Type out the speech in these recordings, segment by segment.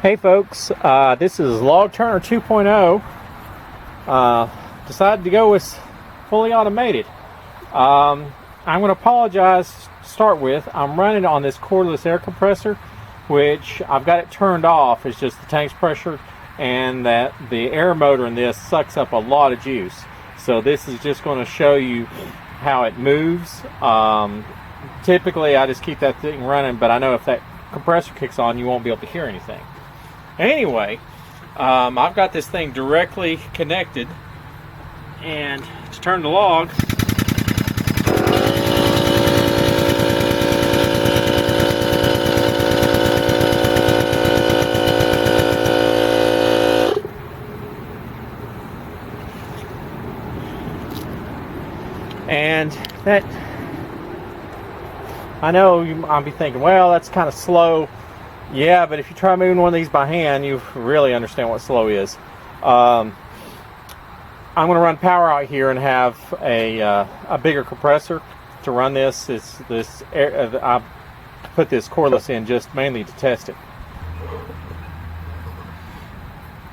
Hey folks, this is Log Turner 2.0. Decided to go with fully automated. I'm going to apologize to start with. I'm running on this cordless air compressor, which I've got it turned off. It's just the tank's pressure, and that the air motor in this sucks up a lot of juice. So this is just going to show you how it moves. Typically I just keep that thing running, but I know if that compressor kicks on, you won't be able to hear anything. Anyway, I've got this thing directly connected, and to turn the log, and that, I know I'll be thinking, well, that's kind of slow. Yeah, but if you try moving one of these by hand, you really understand what slow is. I'm going to run power out here and have a bigger compressor to run this. I put this cordless in just mainly to test it.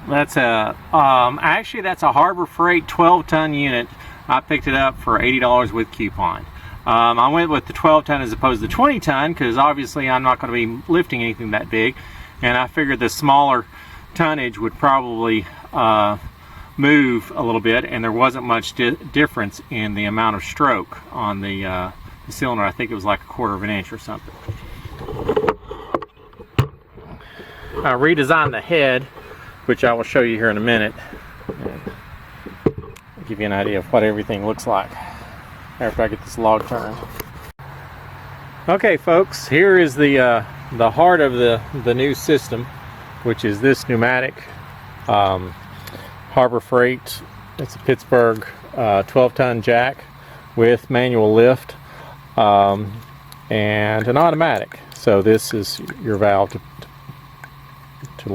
That's actually that's a Harbor Freight 12-ton unit. I picked it up for $80 with coupon. I went with the 12-ton as opposed to the 20-ton because obviously I'm not going to be lifting anything that big, and I figured the smaller tonnage would probably move a little bit, and there wasn't much difference in the amount of stroke on the cylinder. I think it was like 1/4 of an inch or something. I redesigned the head, which I will show you here in a minute, and give you an idea of what everything looks like after I get this log turned. Okay folks, here is the heart of the new system, which is this pneumatic Harbor Freight. It's a Pittsburgh 12-ton jack with manual lift and an automatic. So this is your valve to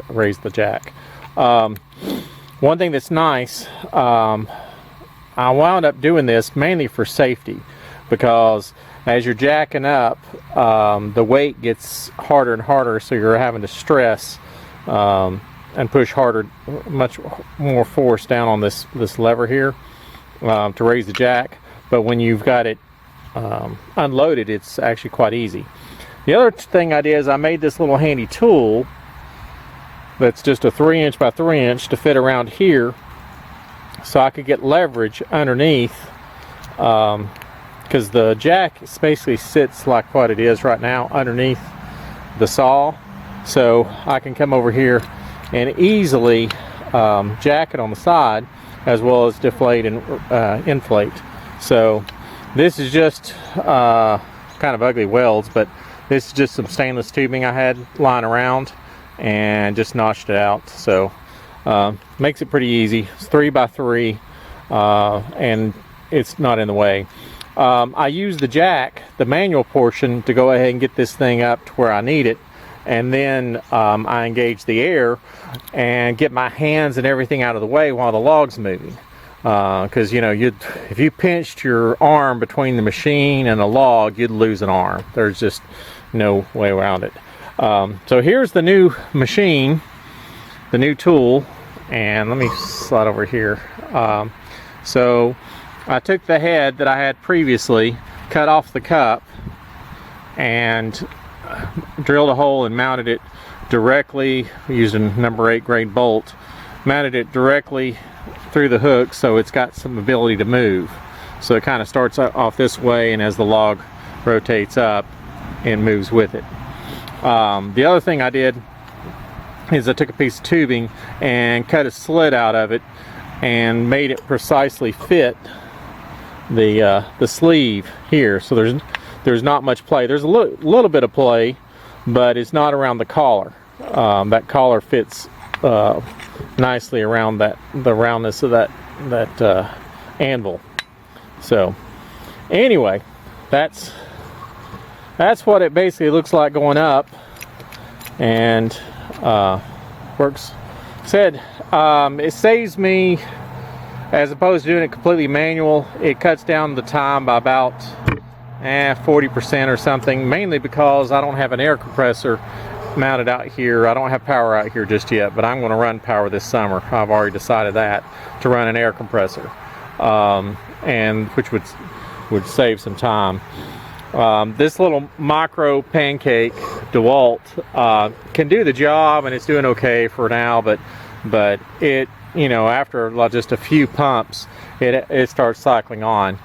raise the jack. One thing that's nice, I wound up doing this mainly for safety, because as you're jacking up, the weight gets harder and harder, so you're having to stress and push harder, much more force down on this lever here to raise the jack. But when you've got it unloaded, it's actually quite easy. The other thing I did is I made this little handy tool that's just a 3" by 3" to fit around here, so I could get leverage underneath, because the jack basically sits like what it is right now underneath the saw. So I can come over here and easily jack it on the side, as well as deflate and inflate. So this is just kind of ugly welds, but this is just some stainless tubing I had lying around and just notched it out. So makes it pretty easy. It's 3 by 3 and it's not in the way. I use the jack, the manual portion, to go ahead and get this thing up to where I need it, and then I engage the air and get my hands and everything out of the way while the log's moving, because you know, if you pinched your arm between the machine and the log, you'd lose an arm. There's just no way around it. So here's the new machine, the new tool, and let me slide over here. So I took the head that I had previously, cut off the cup, and drilled a hole and mounted it directly using number 8 grade bolt. Mounted it directly through the hook, so it's got some ability to move. So it kind of starts off this way, and as the log rotates up, it moves with it. The other thing I did is I took a piece of tubing and cut a slit out of it and made it precisely fit the sleeve here. So there's not much play. There's a little bit of play, but it's not around the collar. That collar fits nicely around the roundness of that anvil. So anyway, that's what it basically looks like going up, and works. It saves me, as opposed to doing it completely manual, it cuts down the time by about 40% or something, mainly because I don't have an air compressor mounted out here. I don't have power out here just yet, but I'm going to run power this summer. I've already decided that, to run an air compressor, and which would save some time. This little micro pancake DeWalt can do the job, and it's doing okay for now, but it, you know, after just a few pumps, it starts cycling on.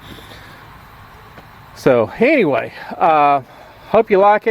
So anyway, hope you like it.